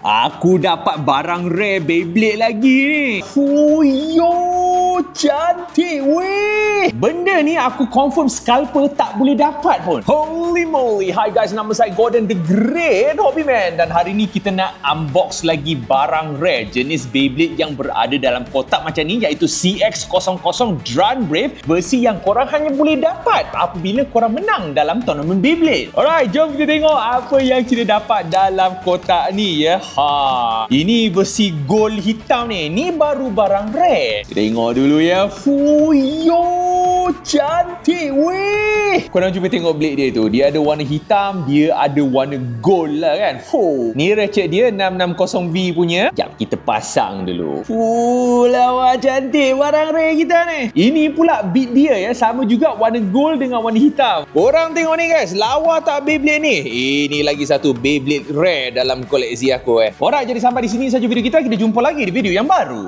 Aku dapat barang rare Beyblade lagi ni. Fuyo, cantik weh. Benda ni aku confirm scalper tak boleh dapat pun. Holy moly. Hi guys, nama saya Gordon the Great Hobbyman. Dan hari ni kita nak unbox lagi barang rare jenis Beyblade yang berada dalam kotak macam ni, iaitu CX-00 Drone Brave, versi yang korang hanya boleh dapat apabila korang menang dalam tournament Beyblade. Alright, jom kita tengok apa yang kita dapat dalam kotak ni ya. Ini versi gold hitam ni. Ni baru barang rare. Kita tengok dulu ya. Fuyo, cantik weh. Korang cuba tengok blade dia tu. Dia ada warna hitam, dia ada warna gold lah kan. Ni ratchet dia 660V punya. Sekejap kita pasang dulu. Lawa cantik barang rare kita ni. Ini pula beat dia ya, sama juga warna gold dengan warna hitam. Korang tengok ni guys, lawa tak Beyblade ni? Ini lagi satu Beyblade rare dalam koleksi aku. Alright, jadi sampai di sini saja video kita. Kita jumpa lagi di video yang baru.